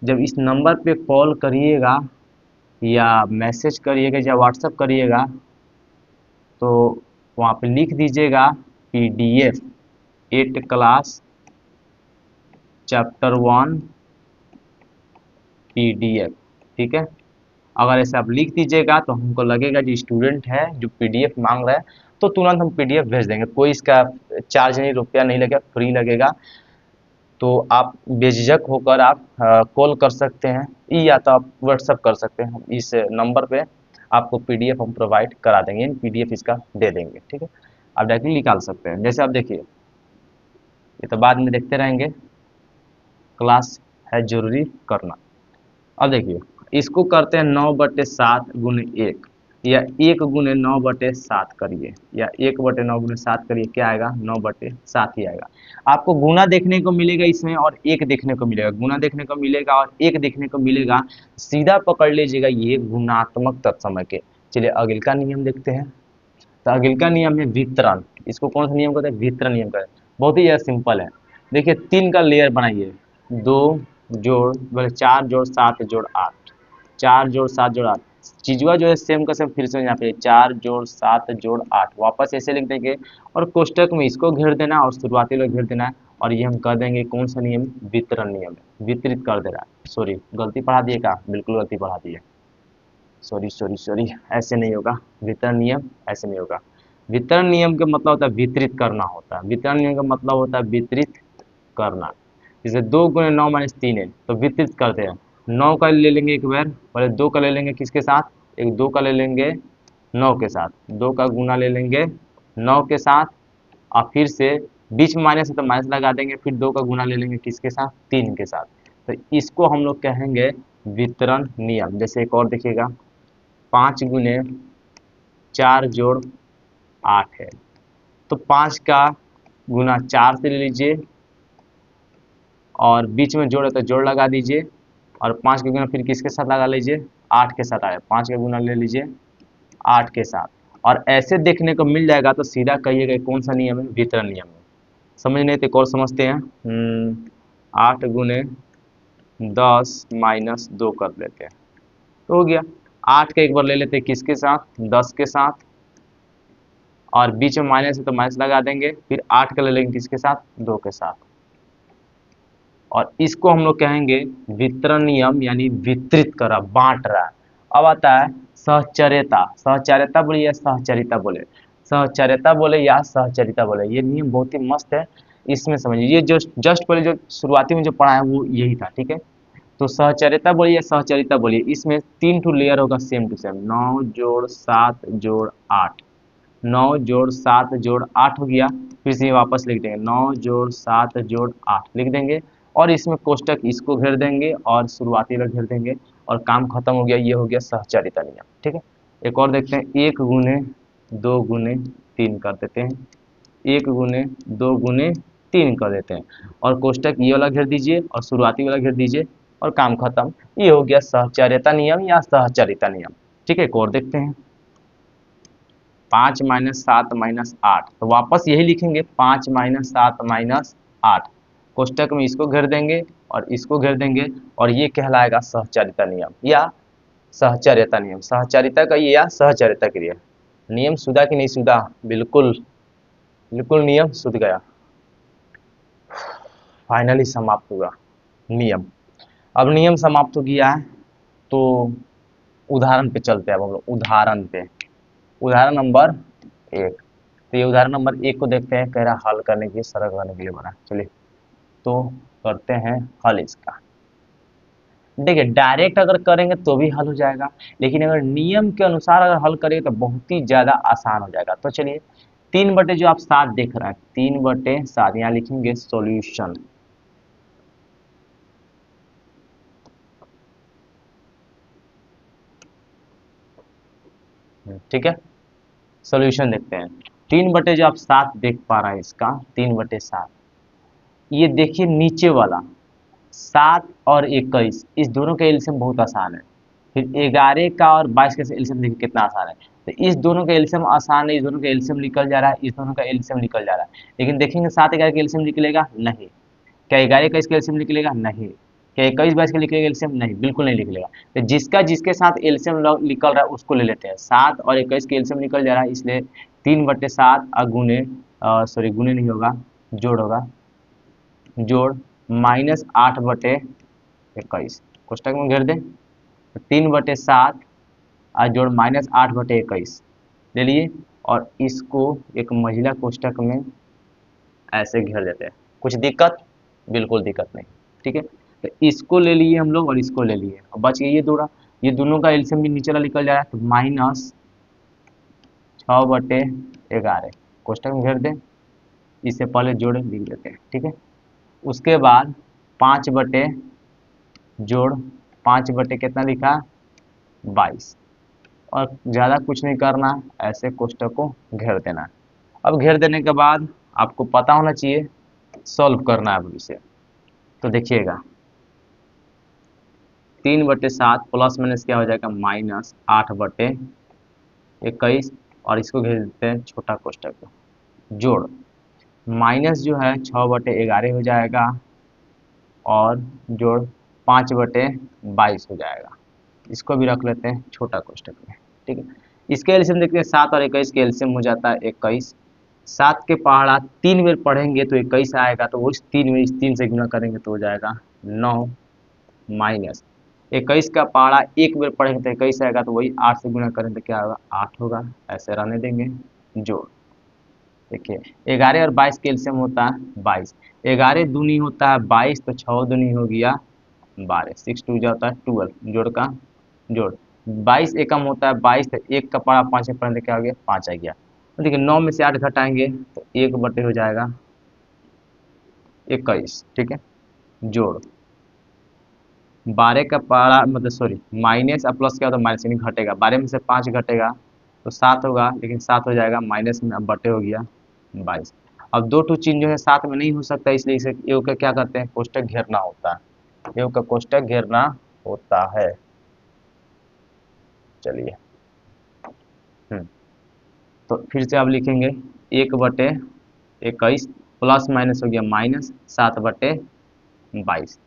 जब इस नंबर पे कॉल करिएगा या मैसेज करिएगा या व्हाट्सएप करिएगा तो वहाँ पे लिख दीजिएगा पीडीएफ 8 क्लास चैप्टर 1 पीडीएफ। ठीक है, अगर ऐसे आप लिख दीजिएगा तो हमको लगेगा जो स्टूडेंट है जो पीडीएफ मांग रहा है, तो तुरंत हम पीडीएफ भेज देंगे। कोई इसका चार्ज नहीं, रुपया नहीं लगेगा, फ्री लगेगा। तो आप बेझिझक होकर आप कॉल कर सकते हैं या तो आप व्हाट्सएप कर सकते हैं। इस नंबर पे आपको पीडीएफ हम प्रोवाइड करा देंगे, पीडीएफ इसका दे देंगे। ठीक है, आप डायरेक्टली निकाल सकते हैं। जैसे आप देखिए, ये तो बाद में देखते रहेंगे, क्लास है जरूरी करना। अब देखिए, इसको करते हैं 9/7 गुने 1, या 1 गुने 9/7 करिए, या 1/9 गुने 7 करिए, क्या आएगा 9/7 ही आएगा। आपको गुना देखने को मिलेगा इसमें और एक देखने को मिलेगा, गुना देखने को मिलेगा और एक देखने को मिलेगा, सीधा पकड़ लीजिएगा ये गुणात्मक तत्समय के। चलिए अगले का नियम देखते हैं। तो अगले का नियम है वितरण। इसको कौन सा नियम कहते हैं, वितरण नियम कहते हैं। बहुत ही सिंपल है। देखिए 3 का लेयर बनाइए, 2 जोड़ बोले 4 जोड़ 7 जोड़ 8, 4 जोड़ 7 जोड़ 8, चीजुआ जो है सेम का सेम, फिर से यहाँ पे 4 जोड़ 7 जोड़ 8 वापस ऐसे लिख देंगे, और कोष्टक में इसको घेर देना और शुरुआती लोग घेर देना है। और ये हम कर देंगे कौन सा नियम, वितरण नियम है, वितरित कर दे रहा है। सॉरी गलती पढ़ा दिए का, बिल्कुल गलती पढ़ा दी है, सॉरी सॉरी सॉरी, ऐसे नहीं होगा वितरण नियम, ऐसे नहीं होगा। वितरण नियम का मतलब होता है वितरित करना होता है, वितरण नियम का मतलब होता है वितरित करना। जैसे 2 गुने 9 - 3 है तो वितरित करते हैं, 9 का ले लेंगे एक बार, पहले 2 का ले लेंगे किसके साथ, एक 2 का ले लेंगे 9 के साथ, 2 का गुना ले लेंगे 9 के साथ, और फिर से बीच में माइनस है तो माइनस लगा देंगे, फिर 2 का गुना ले लेंगे किसके साथ, 3 के साथ। तो इसको हम लोग कहेंगे वितरण नियम। जैसे एक और देखिएगा, 5 गुने 4 जोड़ 8 है, तो 5 का गुना 4 से ले लीजिए, और बीच में जोड़ है तो जोड़ लगा दीजिए, और 5 का गुना फिर किसके साथ लगा लीजिए, 8 के साथ आया, 5 का गुना ले लीजिए 8 के साथ। और ऐसे देखने को मिल जाएगा तो सीधा कहिएगा कौन सा नियम है, वितरण नियम है। समझ नहीं तो एक और समझते हैं। 8 गुने 10 - 2 कर लेते हैं, तो हो गया। 8 का एक बार ले लेते हैं किसके साथ, 10 के साथ, और बीच में माइनस है तो माइनस लगा देंगे, फिर 8 का ले लेंगे किसके साथ, 2 के साथ। और इसको हम लोग कहेंगे वितरण नियम, यानी वितरित कर रहा, बांट रहा। अब आता है सहचर्यता। सहचर्यता बोले या सहचरिता बोले, सहचर्यता बोले या सहचरिता बोले, ये नियम बहुत ही मस्त है। इसमें समझिए, ये जो जस्ट पहले जो शुरुआती में जो पढ़ा है वो यही था, ठीक है। तो सहचर्यता बोलिए या सहचरिता बोलिए, इसमें 3 लेयर होगा सेम टू सेम, 9 जोड़ 7 जोड़ 8, 9 जोड़ 7 जोड़ 8 हो गया। फिर से वापस लिख देंगे 9 जोड़ 7 जोड़ 8 लिख देंगे, और इसमें कोष्टक इसको घेर देंगे और शुरुआती वाला घेर देंगे, और काम खत्म हो गया। ये हो गया सहचरिता नियम, ठीक है। एक और देखते हैं, 1 गुने 2 गुने 3 कर देते हैं, 1 गुने 2 गुने 3 कर देते हैं, और कोष्टक ये वाला घेर दीजिए और शुरुआती वाला घेर दीजिए, और काम खत्म। ये हो गया सहचर्यता नियम या सहचरिता नियम, ठीक है। एक और देखते हैं, 5 माइनस 7 माइनस 8, तो वापस यही लिखेंगे 5 माइनस 7 माइनस 8, कोष्टक में इसको घेर देंगे और इसको घेर देंगे, और ये कहलाएगा सहचरिता नियम या सहचर्यता नियम। सहचरिता का ये या सहचरिता क्रिया। नियम सुधा कि नहीं सुधा? बिल्कुल बिल्कुल नियम सुध गया, फाइनली समाप्त हुआ नियम। अब नियम समाप्त हो गया है, तो उदाहरण पे चलते हैं अब हम लोग। उदाहरण पे, उदाहरण नंबर 1। तो ये उदाहरण नंबर 1 को देखते हैं, कह रहा हल करने के लिए, सरल करने के लिए बना। चलिए तो करते हैं हल इसका। देखिए डायरेक्ट अगर करेंगे तो भी हल हो जाएगा, लेकिन अगर नियम के अनुसार अगर हल करेंगे तो बहुत ही ज्यादा आसान हो जाएगा। तो चलिए 3/, जो आप 7 देख रहे हैं, 3/7 यहाँ लिखेंगे सॉल्यूशन। ठीक है, सॉल्यूशन देखते हैं। 3/, जो आप 7 देख पा रहे हैं इसका, 3/7, ये देखिए नीचे वाला 7 और 21, इस दोनों का एलसीएम बहुत आसान है। फिर 11 का और 22 का एलसीएम देखिए कितना आसान है। तो इस दोनों का एलसीएम आसान है, इस दोनों का एलसीएम निकल जा रहा है, इस दोनों का एलसीएम निकल जा रहा है। लेकिन देखेंगे 7 11 का एलसीएम निकलेगा नहीं, क्या 11 21 का एलसीएम निकलेगा नहीं, क्या 21 22 का निकलेगा एलसीएम नहीं, बिल्कुल नहीं निकलेगा। तो जिसका जिसके साथ एलसीएम निकल रहा है उसको ले लेते हैं। 7 और 21 के एलसीएम निकल जा रहा है, इसलिए 3/7 गुने, सॉरी गुने नहीं होगा, जोड़ होगा, जोड़ -8/21, कोष्टक में घेर दें। 3/7 और जोड़ -8/21 ले लिए, और इसको एक महिला कोष्टक में ऐसे घेर देते हैं। कुछ दिक्कत? बिल्कुल दिक्कत नहीं, ठीक है। तो इसको ले लिए हम लोग और इसको ले लिए, अब बच गया ये दोनों। ये दोनों का एलसीएम भी नीचे वाला निकल जा रहा है, तो -6/11 कोष्टक में घेर दें, इससे पहले जोड़ लिख देते हैं, ठीक है। उसके बाद 5/, जोड़ 5/ कितना लिखा, 22, और ज़्यादा कुछ नहीं करना, ऐसे कोष्टक को घेर देना। अब घेर देने के बाद आपको पता होना चाहिए सॉल्व करना है अब इसे। तो देखिएगा 3/7 प्लस माइनस क्या हो जाएगा, -8/21, और इसको घेर देते हैं छोटा कोष्टक को, जोड़ माइनस जो है 6/11 हो जाएगा, और जोड़ 5/22 हो जाएगा। इसको भी रख लेते हैं छोटा कोष्टक में, ठीक है। इसके एलसीएम देखते हैं, 7 और 21 के एलसीएम हो जाता है 21। 7 के पहाड़ा 3 बार पढ़ेंगे तो 21 आएगा, तो वो इस 3 में इस 3 से गुना करेंगे तो हो जाएगा 9, माइनस 21 का पहाड़ा 1 बार पढ़ेंगे तो 21 आएगा, तो वही 8 से गुना करेंगे तो क्या होगा, 8 होगा। ऐसे रहने देंगे, जोड़ देखिए 11 और 22 के एलसीएम होता है 22, 11 दूनी होता है 22, तो 6 दूनी हो गया 12, 6 2 जाता है 12, जोड़ का जोड़ 22 एकम होता है 22, तो 1 का पढ़ा 5 में पढ़ने क्या हो गया, 5 आ गया। तो देखिए 9 में से 8 घटाएंगे तो 1/, हो जाएगा 21, ठीक है। जोड़ 12 का पढ़ा, मतलब सॉरी माइनस, अब प्लस क्या होता है, माइनस यानी घटेगा, 12 में से 5 घटेगा तो 7 होगा, लेकिन 7 हो जाएगा माइनस में, अब बटे हो गया 22। अब 2 चीज जो है साथ में नहीं हो सकता, इसलिए इसे योग का क्या करते हैं, कोष्टक घेरना होता है, योग का कोष्टक घेरना होता है। चलिए तो फिर से आप लिखेंगे 1/21 प्लस माइनस हो गया माइनस 7/22।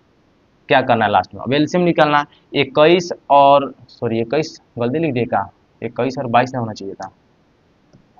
क्या करना है लास्ट में, अब एलसीएम निकालना है। 21 और सॉरी 21 गलती लिख दिए का, 21 और 22 होना चाहिए था,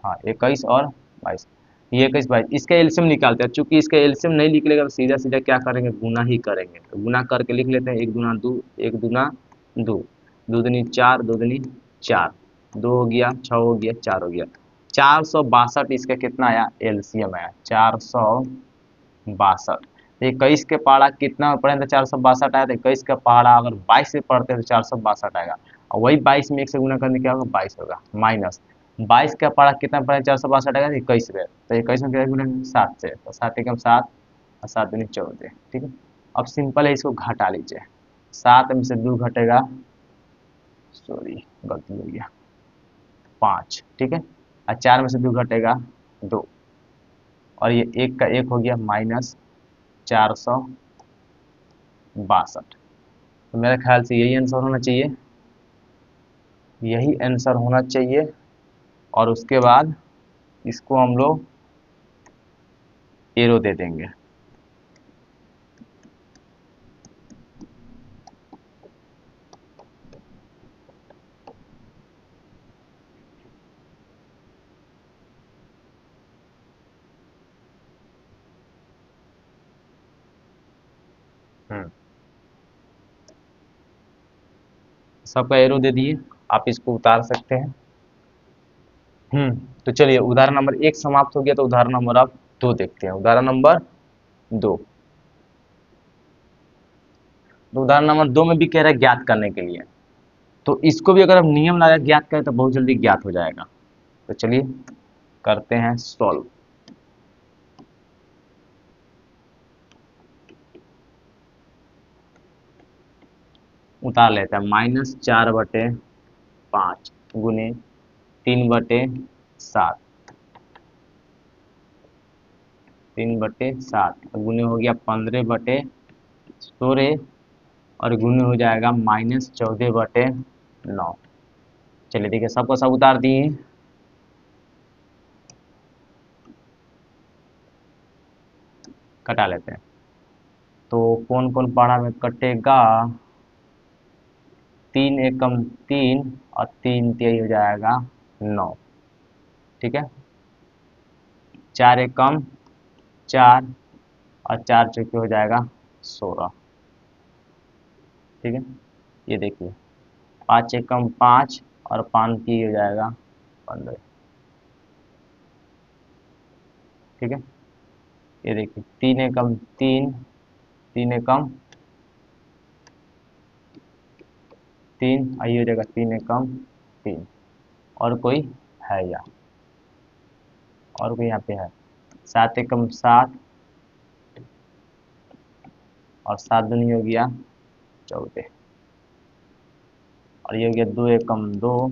हाँ 21 और 22। ये 21 22, इसका एलसीएम निकालते हैं। चूंकि इसका एलसीएम नहीं निकलेगा तो सीधा सीधा क्या करेंगे, गुना ही करेंगे। तो गुना करके लिख लेते हैं, एक दूना दो, एक दूना दो, दो दूनी चार, दो दूनी चार, दो हो गया, छः हो गया, चार हो गया, 462 इसका कितना आया, एलसीएम आया 462। 21 के पहाड़ा कितना पढ़े तो 462 आया, तो 21 का पहाड़ा अगर 22 से पढ़ते हैं तो 462 आएगा, और वही 22 में 1 से गुना करने क्या होगा, 22 होगा, माइनस 22 का पहाड़ा कितना पड़ेगा, 462 आएगा 21 में, तो 21 में क्या गुना 7 से, तो 7 एकम 7 और 7 दूनी 14, ठीक है। अब सिंपल है, इसको घटा लीजिए, 7 में से 2 घटेगा, सॉरी गलती हो गया, 5, ठीक है, और 4 में से 2 घटेगा 2, और ये 1 का 1 हो गया, माइनस 462। तो मेरे ख्याल से यही आंसर होना चाहिए, यही आंसर होना चाहिए। और उसके बाद इसको हम लोग एरो दे देंगे। हम्म, सबका एरो दे दिए, आप इसको उतार सकते हैं। तो चलिए उदाहरण नंबर 1 समाप्त हो गया, तो उदाहरण नंबर अब 2 देखते हैं। उदाहरण नंबर 2, तो उदाहरण नंबर 2 में भी कह रहा है ज्ञात करने के लिए, तो इसको भी अगर हम नियम लगा ज्ञात करें तो बहुत जल्दी ज्ञात हो जाएगा। तो चलिए करते हैं सॉल्व। उतार लेते हैं, -4/5 गुने 3/7, 3/7 गुने हो गया 15/16, और गुने हो जाएगा -14/9। चलिए देखिए सबको सब उतार दिए, कटा लेते हैं। तो कौन कौन पढ़ा में कटेगा, 3 एकम 3 और 3 तिहाई हो जाएगा 9, ठीक है, 4 एकम 4 और 4 चौके हो जाएगा 16, ठीक है। ये देखिए 5 एकम 5 और 5 तिहाई हो जाएगा 15, ठीक है। ये देखिए 3 एकम 3, 3 एकम 3, आइए हो जाएगा 3 एकम 3, और कोई है या, और कोई यहाँ पे है, 7 एकम 7 और 7 दूनी हो गया 14, और ये हो गया 2 एकम 2,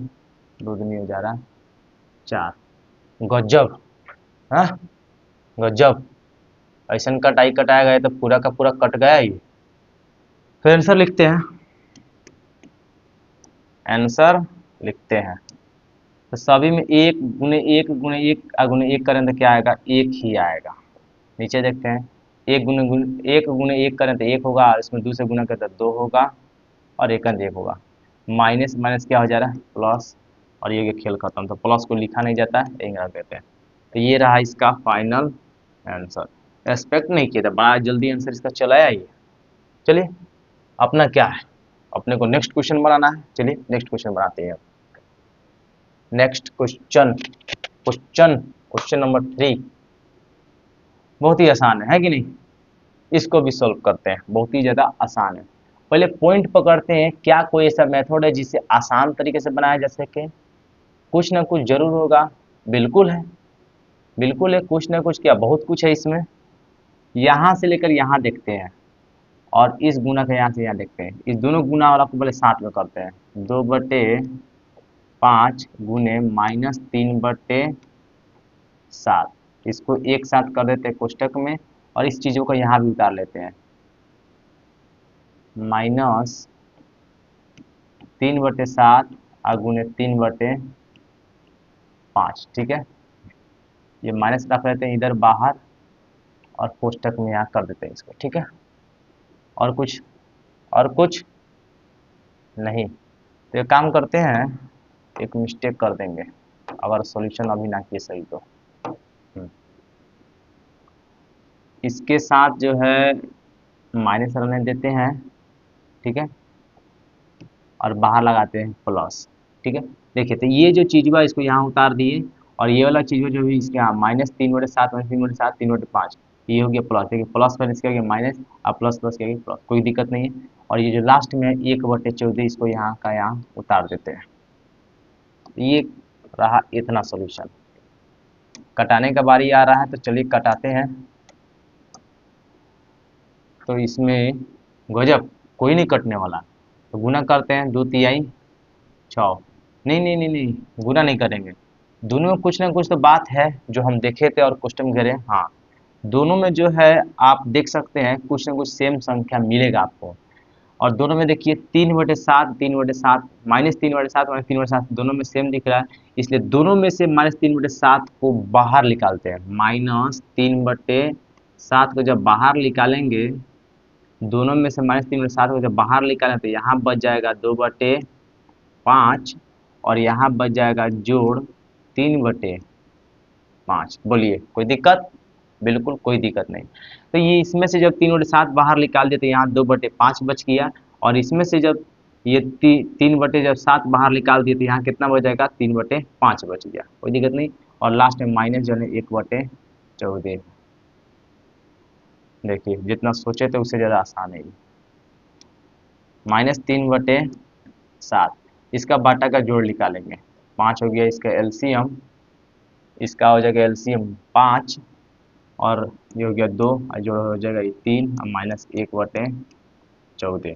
2 दूनी हो जा रहा है 4। गजब, हाँ गजब, ऐसा कटाई कटाया गया तो पूरा का पूरा कट गया ही। फिर आंसर लिखते हैं, आंसर लिखते हैं। तो सभी में 1 गुने 1 गुने 1 गुने 1 करें तो क्या आएगा, 1 ही आएगा। नीचे देखते हैं, 1 गुने 1 करें तो 1 होगा, और इसमें 2 से गुना करें तो 2 होगा, और 1 1 होगा, माइनस माइनस क्या हो जा रहा है, प्लस, और ये खेल खत्म। तो प्लस को लिखा नहीं जाता है, यही रख देते हैं। तो ये रहा इसका फाइनल आंसर। एक्सपेक्ट नहीं किया था, बड़ा जल्दी आंसर इसका चला आया ये। चलिए अपना क्या है, अपने को नेक्स्ट क्वेश्चन बनाना है। चलिए नेक्स्ट क्वेश्चन बनाते हैं। नेक्स्ट क्वेश्चन, क्वेश्चन नंबर 3 बहुत ही आसान है कि नहीं, इसको भी सॉल्व करते हैं, बहुत ही ज़्यादा आसान है। पहले पॉइंट पकड़ते हैं, क्या कोई ऐसा मेथड है जिससे आसान तरीके से बनाया जा सके, कुछ ना कुछ जरूर होगा, बिल्कुल है, बिल्कुल है, कुछ ना कुछ क्या बहुत कुछ है इसमें। यहाँ से लेकर यहाँ देखते हैं, और इस गुना का यहाँ से यहाँ देखते हैं, इस दोनों गुना वाला को पहले साथ में करते हैं, 2/5 गुने -3/7, इसको एक साथ कर देते हैं कोष्टक में, और इस चीज़ों को यहाँ भी उतार लेते हैं, -3/7 और गुने 3/5, ठीक है। ये माइनस रख लेते हैं इधर बाहर, और कोष्टक में यहाँ कर देते हैं इसको, ठीक है। और कुछ, और कुछ नहीं, तो एक काम करते हैं, एक मिस्टेक कर देंगे, अगर सॉल्यूशन अभी ना किए सही तो। इसके साथ जो है माइनस रहने देते हैं, ठीक है, और बाहर लगाते हैं प्लस, ठीक है। देखिए तो ये जो चीज बा इसको यहाँ उतार दिए, और ये वाला चीज जो भी इसके यहाँ -3/7 -3/7 3/5, ये हो गया प्लस, देखिए प्लस पर इसके आगे माइनस और प्लस प्लस के आगे प्लस, कोई दिक्कत नहीं है। और ये जो लास्ट में है 1/14 इसको यहाँ का यहाँ उतार देते हैं। ये रहा इतना सोल्यूशन। कटाने का बारी आ रहा है तो चलिए कटाते हैं। तो इसमें गजब कोई नहीं कटने वाला, तो गुना करते हैं, 2 तिहाई 6। नहीं नहीं नहीं नहीं, गुना नहीं करेंगे, दोनों में कुछ ना कुछ तो बात है जो हम देखे थे और क्वेश्चन करें। हाँ, दोनों में जो है आप देख सकते हैं कुछ ना कुछ सेम संख्या मिलेगा आपको। और दोनों में देखिए 3/7 3/7 -3/7 -3/7 दोनों में सेम दिख रहा है, इसलिए दोनों में से -3/7 को बाहर निकालते हैं। -3/7 को जब बाहर निकालेंगे, दोनों में से -3/7 को जब बाहर निकालें तो यहाँ बच जाएगा 2/5, और यहाँ बच जाएगा जोड़ 3/5। बोलिए कोई दिक्कत? बिल्कुल कोई दिक्कत नहीं। तो ये इसमें से जब 3/7 बाहर निकाल दिए तो यहाँ 2/5 बच गया, और इसमें से जब ये 3/7 बाहर निकाल दिए तो यहाँ कितना बच जाएगा? 3/5 बच गया, कोई दिक्कत नहीं। और लास्ट में माइनस जो है 1/14। देखिए जितना सोचे थे उससे ज़्यादा आसान है। -3/7 इसका बाटा का जोड़ निकालेंगे, 5 हो गया इसका एलसीएम, इसका हो जाएगा एलसीएम 5, और ये हो गया 2 और जोड़ हो जाएगा 3 और -1/14,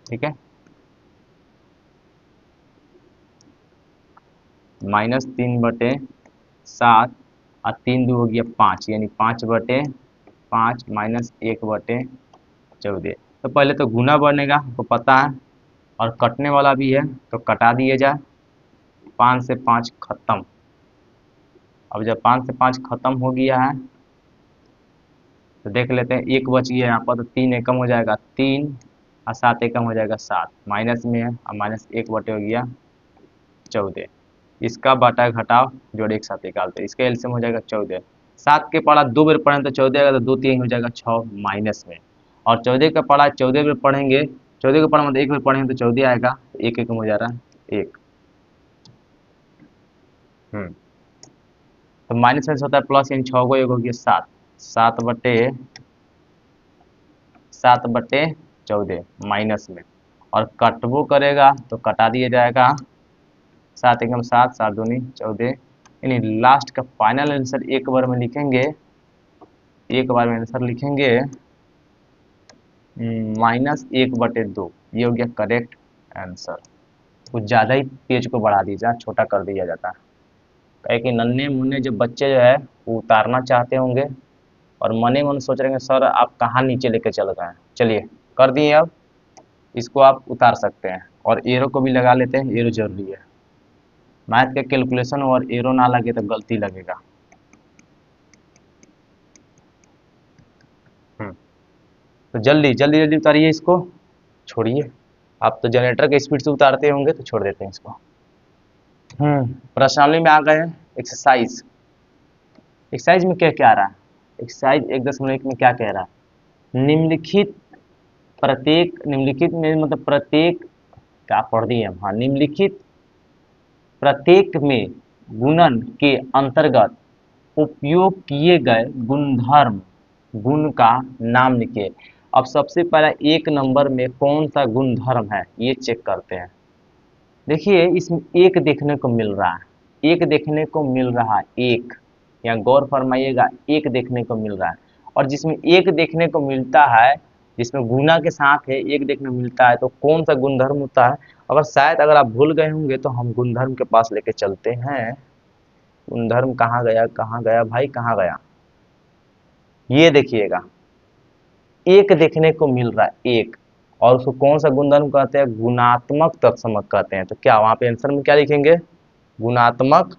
ठीक है। -3/7 और 3 2 हो गया 5, यानी 5/5 -1/14। तो पहले तो गुना बनेगा, आपको पता है, और कटने वाला भी है तो कटा दिए जाए। 5 से 5 खत्म। अब जब 5 से 5 खत्म हो गया है तो देख लेते हैं, एक बच गया यहाँ पर, तो 3 एकम हो जाएगा 3 और 7 एकम हो जाएगा 7, माइनस में है और -1/14 हो गया 14। इसका बाटा घटाव जोड़ एक साथ निकालते हैं, इसका एलसीएम हो जाएगा 14। 7 के पढ़ा 2 बार पढ़ें तो 14 आएगा, तो 2 3 हो जाएगा 6 माइनस में। और 14 का पढ़ा 14 बार पढ़ेंगे, 14 का पढ़ा मतलब 1 बार पढ़ेंगे तो 14 आएगा, तो 1 एकम हो जा रहा है 1। तो माइनस में से होता है प्लस, यानी 6 को 1 हो गया 7, 7/14 माइनस में। और कटबो करेगा तो कटा दिया जाएगा, 7 एकम 7 7 दूनी 14, यानी लास्ट का फाइनल आंसर एक बार में लिखेंगे, एक बार में आंसर लिखेंगे -1/2। ये हो गया करेक्ट आंसर। कुछ ज़्यादा ही पेज को बढ़ा दीजिए, छोटा कर दिया जाता है, कहे कि नन्हे मुन्ने जो बच्चे जो है वो उतारना चाहते होंगे और मने मन सोच रहे हैं सर आप कहाँ नीचे लेके चल रहे हैं। चलिए कर दिए, अब इसको आप उतार सकते हैं, और एरो को भी लगा लेते हैं, एरो जरूरी है। मैथ का कैलकुलेशन और एरो ना लगे तो गलती लगेगा। तो जल्दी जल्दी जल्दी उतारिए इसको, छोड़िए। आप तो जनरेटर के स्पीड से उतारते होंगे तो छोड़ देते हैं इसको। प्रश्नावली में आ गए हैं। एक्सरसाइज, एक्सरसाइज में क्या क्या आ रहा है? एक्सरसाइज 1.1 में क्या कह रहा है? निम्नलिखित प्रत्येक, निम्नलिखित में मतलब प्रत्येक, क्या पढ़ दिए हम, हाँ, निम्नलिखित प्रत्येक में गुणन के अंतर्गत उपयोग किए गए गुणधर्म, गुण का नाम लिखिए। अब सबसे पहला 1 नंबर में कौन सा गुणधर्म है ये चेक करते हैं। देखिए इसमें एक देखने को मिल रहा है, एक देखने को मिल रहा है, एक, यहाँ गौर फरमाइएगा, एक देखने को मिल रहा है। और जिसमें एक देखने को मिलता है, जिसमें गुना के साथ है एक देखने को मिलता है, तो कौन सा गुणधर्म होता है? अगर शायद अगर आप भूल गए होंगे तो हम गुणधर्म के पास लेके चलते हैं। गुणधर्म कहाँ गया भाई, कहाँ गया? ये देखिएगा, एक देखने को मिल रहा है, एक, और उसको कौन सा गुणधर्म कहते हैं? गुणात्मक तत्समक कहते हैं। तो क्या वहां पे आंसर में क्या लिखेंगे? गुणात्मक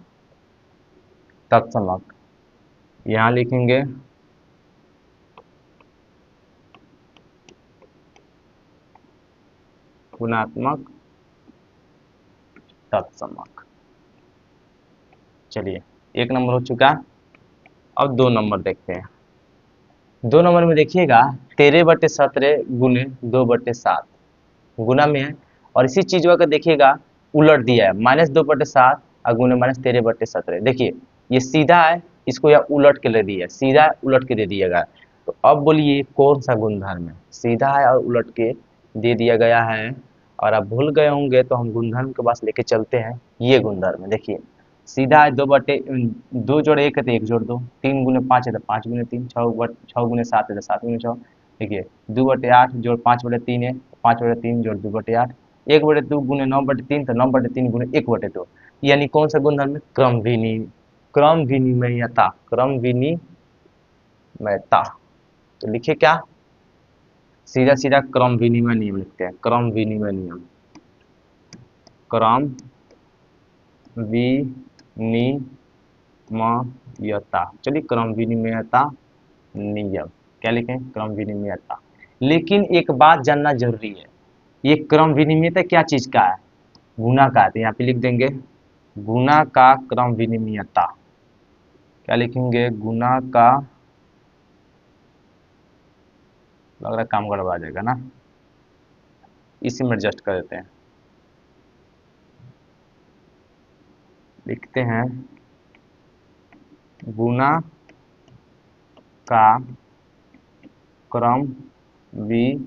तत्समक। यहां लिखेंगे गुणात्मक तत्समक। चलिए 1 नंबर हो चुका, अब 2 नंबर देखते हैं। 2 नंबर में देखिएगा 13/17 गुने 2/7 गुना में है, और इसी चीज को अगर देखिएगा उलट दिया है -2/7 और गुने -13/17। देखिए ये सीधा है, इसको या उलट के ले दिया है, सीधा उलट के दे दिया गया है। तो अब बोलिए कौन सा गुणधर्म है, सीधा है और उलट के दे दिया गया है। और आप भूल गए होंगे तो हम गुणधर्म के पास लेके चलते हैं। ये गुणधर्म है, देखिए सीधा है 2 जोड़े 1 है तो 1 जोड़ 2, 3 गुने 5 है तो 5 गुने 3, 6 गुने 7 है तो 7 गुने 6। देखिए 2/8 जोड़ 5/3 है, 5/3 जोड़ 2/8, 1/2 गुने 9/3 तो 9/3 गुने 1/2। यानी कौन सा गुणधर्म है, क्रम विनिमयता, क्रम विनिमयता। तो लिखिए क्या, सीधा सीधा क्रम विनिमय नियम लिखते हैं, क्रम विनिमय नियम, क्रम विनिमयता। चलिए क्रम विनिमयता नियम क्या लिखें, क्रम विनिमयता। लेकिन एक बात जानना जरूरी है, ये क्रम विनिमयता क्या चीज का है, गुना का है। तो यहाँ पे लिख देंगे गुना का क्रम विनिमयता, क्या लिखेंगे, गुना का, लग रहा है काम गड़बड़ा जाएगा ना, इसी में एडजस्ट कर देते हैं, लिखते हैं गुना का क्रम विनिमयता,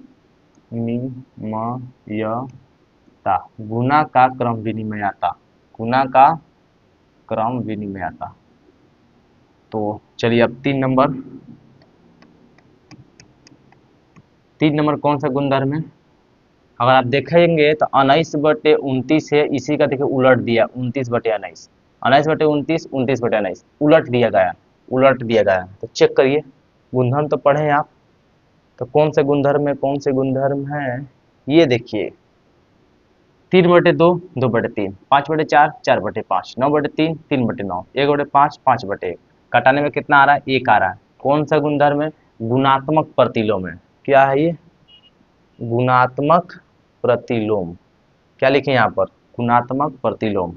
गुना का क्रम विनिमयता, गुना का क्रम विनिमयता। तो चलिए अब 3 नंबर कौन सा गुणधर्म है, अगर आप देखेंगे तो 19/29 है, इसी का देखिए उलट दिया 29/19, 19/29, 29/19 उलट दिया गया, उलट दिया गया। तो चेक करिए, गुणधर्म तो पढ़े आप, तो कौन से गुणधर्म है, कौन से गुणधर्म है, ये देखिए 3/2, 2/3, 5/4, 4/5, 9/3, 3/9, 1/5, 5/1। घटाने में कितना आ रहा है, 1 आ रहा है। कौन सा गुणधर्म है, गुणात्मक प्रतिलोम है। क्या है ये, गुणात्मक प्रतिलोम। क्या लिखे यहाँ पर, गुणात्मक प्रतिलोम,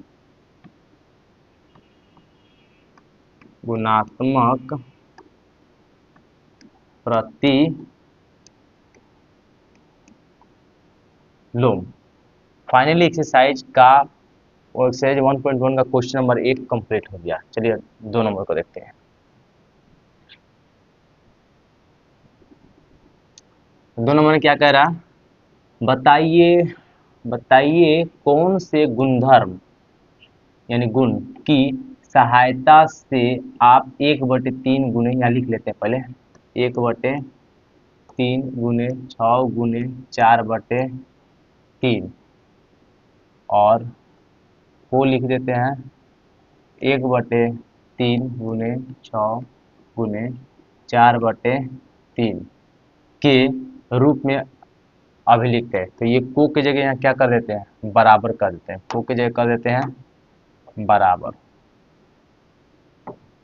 गुणात्मक प्रतिलोम। फाइनली एक्सरसाइज का, और एक्सरसाइज 1.1 का क्वेश्चन नंबर 1 कंप्लीट हो गया। चलिए 2 नंबर को देखते हैं। 2 नंबर में क्या कह रहा, बताइए, बताइए कौन से गुणधर्म यानी गुण की सहायता से आप 1/3 गुने, यहाँ लिख लेते हैं पहले, 1/3 गुने 6 गुने 4/3, और वो लिख देते हैं 1/3 गुने 6 गुने 4/3 के रूप में अभिलिखित है। तो ये को की जगह यहाँ क्या कर देते हैं, बराबर कर देते हैं, को की जगह कर देते हैं बराबर।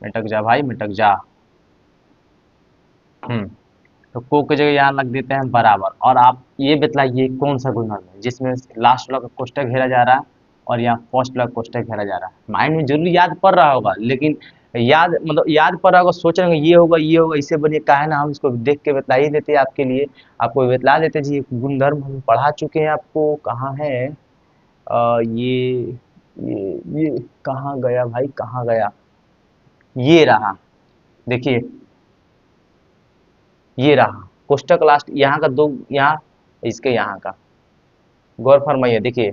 मिटक जा भाई मिटक जा। तो को की जगह यहाँ लग देते हैं बराबर। और आप ये बतलाइए कौन सा गुणधर्म है जिसमें लास्ट वाला कोष्टक घेरा जा रहा है और यहाँ फर्स्ट वाला कोष्टक घेरा जा रहा है। माइंड में जरूर याद पड़ रहा होगा, लेकिन याद मतलब याद पड़ रहा होगा, सोच रहे होंगे ये होगा इससे बनिए, काहे ना हम इसको देख के बतला ही देते आपके लिए, आपको बतला देते जी गुणधर्म हम पढ़ा चुके हैं, आपको कहाँ है ये कहाँ गया भाई, कहाँ गया, ये रहा, देखिए ये रहा कोष्टक लास्ट, यहाँ का दो, यहाँ इसके यहाँ का, गौर फरमाइए। देखिए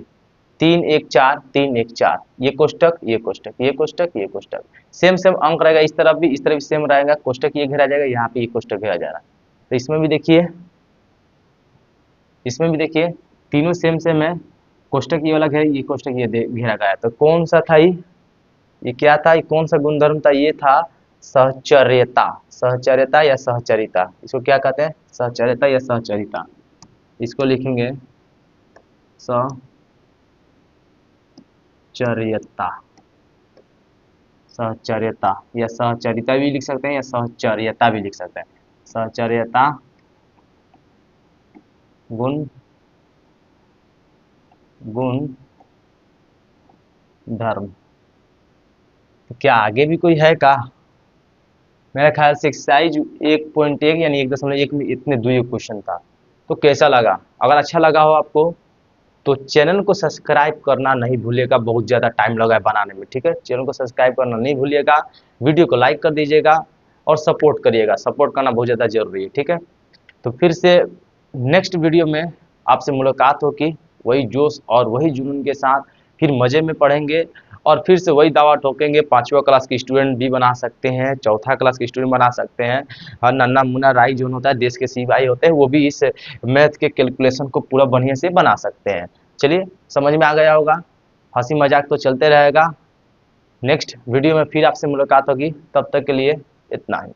3 1 4, 3 1 4, ये कोष्टक ये कोष्टक ये कोष्टक ये कोष्टक, सेम सेम अंक रहेगा, इस तरफ भी सेम रहेगा, कोष्टक ये घेरा जाएगा, यहाँ पे ये कोष्टक घेरा जा रहा है। तो इसमें भी देखिए, इसमें भी देखिए तीनों सेम सेम है, कोष्टक ये वाला घेरा, ये कोष्टक ये घेरा गया है। तो कौन सा था ये क्या था, ये कौन सा गुणधर्म था, ये था सहचर्यता, सहचर्यता या सहचरिता, इसको क्या कहते हैं, सहचर्यता या सहचरिता। इसको लिखेंगे सहचर्यता, सहचर्यता या सहचरिता भी लिख सकते हैं या सहचर्यता भी लिख सकते हैं। सहचर्यता गुण गुण धर्म। तो क्या आगे भी कोई है का, मेरे ख्याल से एक्सरसाइज 1.1 यानी 1.1 में इतने दो ये क्वेश्चन था। तो कैसा लगा? अगर अच्छा लगा हो आपको तो चैनल को सब्सक्राइब करना नहीं भूलिएगा, बहुत ज़्यादा टाइम लगा है बनाने में, ठीक है। चैनल को सब्सक्राइब करना नहीं भूलिएगा, वीडियो को लाइक कर दीजिएगा और सपोर्ट करिएगा, सपोर्ट करना बहुत ज़्यादा जरूरी है, ठीक है। तो फिर से नेक्स्ट वीडियो में आपसे मुलाकात होगी, वही जोश और वही जुनून के साथ, फिर मज़े में पढ़ेंगे और फिर से वही दावा ठोकेंगे। 5वां क्लास के स्टूडेंट भी बना सकते हैं, चौथा क्लास के स्टूडेंट बना सकते हैं, और नन्ना मुन्ना राई जो होता है, देश के सिपाही होते हैं, वो भी इस मैथ के कैलकुलेशन को पूरा बढ़िया से बना सकते हैं। चलिए, समझ में आ गया होगा। हंसी मजाक तो चलते रहेगा। नेक्स्ट वीडियो में फिर आपसे मुलाकात होगी, तब तक के लिए इतना ही।